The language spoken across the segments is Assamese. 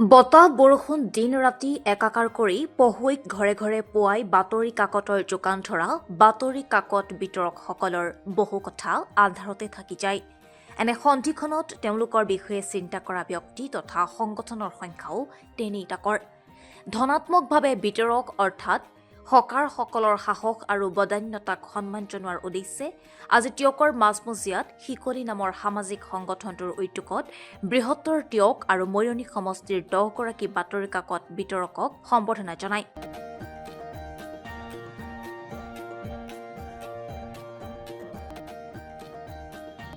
বতাহ বৰষুণ দিন ৰাতি একাকাৰ কৰি পহুৱৈক ঘৰে ঘৰে পুৱাই বাতৰি কাকতৰ যোগান ধৰা বাতৰি কাকত বিতৰকসকলৰ বহু কথা আন্ধাৰতে থাকি যায়। এনে সন্ধিখনত তেওঁলোকৰ বিষয়ে চিন্তা কৰা ব্যক্তি তথা সংগঠনৰ সংখ্যাও তেনেই তাকৰ। ধনাত্মকভাৱে বিতৰক অৰ্থাৎ হকাৰসকলৰ সাহস আৰু বদান্যতাক সন্মান জনোৱাৰ উদ্দেশ্যে আজি টিয়কৰ মাজমজিয়াত শিকলি নামৰ সামাজিক সংগঠনটোৰ উদ্যোগত বৃহত্তৰ টিয়ক আৰু মৰিয়নি সমষ্টিৰ 10 গৰাকী বাতৰি কাকত বিতৰকক সম্বৰ্ধনা জনায়।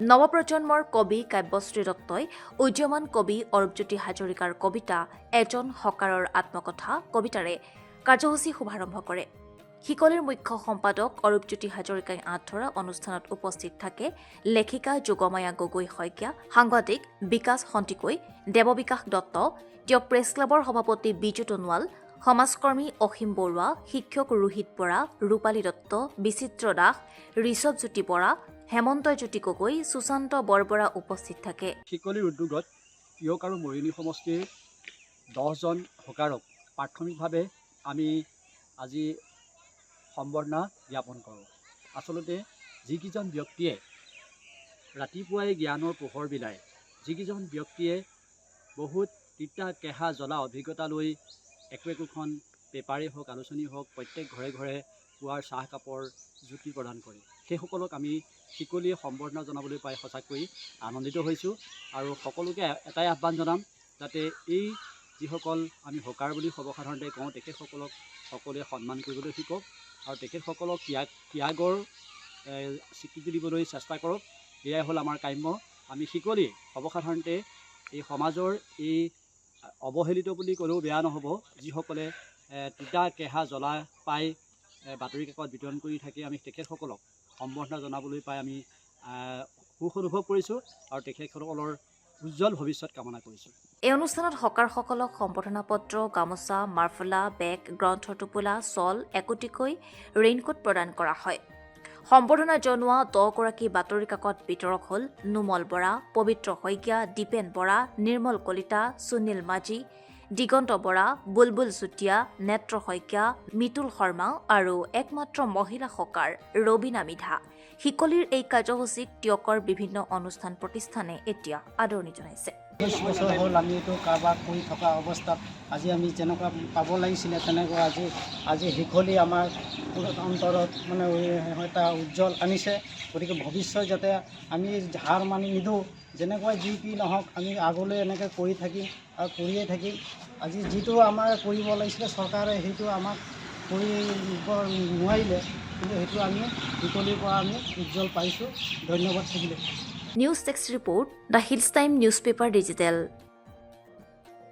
নৱপ্ৰজন্মৰ কবি কাব্যশ্ৰী দত্তই উদীয়মান কবি অৰূপজ্যোতি হাজৰিকাৰ কবিতা এজন হকাৰৰ আত্মকথা কবিতাৰে কাৰ্যসূচী শুভাৰম্ভ কৰে। শিকলিৰ মুখ্য সম্পাদক অৰূপজ্যোতি হাজৰিকাই আঁত ধৰা অনুষ্ঠানত উপস্থিত থাকে লেখিকা যোগমায়া গগৈ শইকীয়া, সাংবাদিক বিকাশ সন্তিকৈ, দেৱবিকাশ দত্ত, টিয়ক প্ৰেছ ক্লাবৰ সভাপতি বিজু সোণোৱাল, সমাজকৰ্মী অসীম বৰুৱা, শিক্ষক ৰোহিত বৰা, ৰূপালী দত্ত, বিচিত্ৰ দাস, ঋষভজ্যোতি বৰা, হেমন্ত জ্যোতি গগৈ, সুশান্ত বৰবৰা উপস্থিত থাকে। শিকলিৰ উদ্যোগত টিয়ক আৰু মৰিয়নি সমষ্টিৰ 10জন হকাৰক প্ৰাথমিকভাৱে আমি আজি সম্বৰ্ধনা জ্ঞাপন কৰোঁ। আচলতে যিকেইজন ব্যক্তিয়ে ৰাতিপুৱাই জ্ঞানৰ পোহৰ বিলায়, যিকেইজন ব্যক্তিয়ে বহুত তিতা কেহা জ্বলা অভিজ্ঞতা লৈ একোখন পেপাৰেই হওক আলোচনী হওক প্ৰত্যেক ঘৰে ঘৰে পুৱাৰ চাহ কাপৰ জুতি প্ৰদান কৰে, সেইসকলক আমি শিকলিয়ে সম্বৰ্ধনা জনাবলৈ পাই সঁচাকৈ আনন্দিত হৈছোঁ। আৰু সকলোকে এটাই আহ্বান জনাম যাতে এই যিসকল আমি হকাৰ বুলি সৰ্বসাধাৰণতে কওঁ তেখেতসকলক সকলোৱে সন্মান কৰিবলৈ শিকক আৰু তেখেতসকলক ত্যাগৰ স্বীকৃতি দিবলৈ চেষ্টা কৰক। এয়াই হ'ল আমাৰ কাম্য। আমি শিকলি সৰ্বসাধাৰণতে এই সমাজৰ এই অৱহেলিত বুলি ক'লেও বেয়া নহ'ব, যিসকলে তিতা কেহা জ্বলা পাই বাতৰি কাকত বিতৰণ কৰি থাকে, আমি তেখেতসকলক সম্বৰ্ধনা জনাবলৈ পাই আমি সুখ অনুভৱ কৰিছোঁ আৰু তেখেতসকলৰ উজ্জ্বল ভৱিষ্যত কামনা কৰিছোঁ। এই অনুষ্ঠানত হকাৰসকলক সম্বৰ্ধনা পত্ৰ, গামোচা, মাৰ্ফলা, বেগ, গ্ৰন্থৰ টোপোলা, শ্বল, একোটিকৈ ৰেইনকোট প্ৰদান কৰা হয়। সম্বৰ্ধনা জনোৱা 10 গৰাকী বাতৰি কাকত বিতৰক হ'ল নুমল বৰা, পবিত্ৰ শইকীয়া, দীপেন বৰা, নিৰ্মল কলিতা, সুনীল মাঝি, দিগন্ত বৰা, বুলবুল চুতীয়া, নেত্ৰ শইকীয়া, মিতুল শৰ্মা আৰু একমাত্ৰ মহিলা হকাৰ ৰবীনা মিধা। শিকলিৰ এই কাৰ্যসূচীক টিয়কৰ বিভিন্ন অনুষ্ঠান প্ৰতিষ্ঠানে এতিয়া আদৰণি জনাইছে। 20 বছৰ হ'ল আমি এইটো কাৰবাৰ কৰি থকা অৱস্থাত আজি আমি যেনেকুৱা পাব লাগিছিলে তেনেকুৱা আজি শিকলি আমাৰ অন্তৰত মানে এটা উজ্জ্বল আনিছে। গতিকে ভৱিষ্যত যাতে আমি হাৰ মানি নিদিওঁ, যেনেকুৱা যি কি নহওক আমি আগলৈ এনেকৈ কৰি থাকিম আৰু কৰিয়ে থাকিম। আজি যিটো আমাৰ কৰিব লাগিছিলে চৰকাৰে সেইটো আমাক কৰিব নোৱাৰিলে, কিন্তু সেইটো আমি শিকলিৰ পৰা আমি উজ্জ্বল পাইছোঁ। ধন্যবাদ থাকিলে। News desk report, the hills time news paper digital.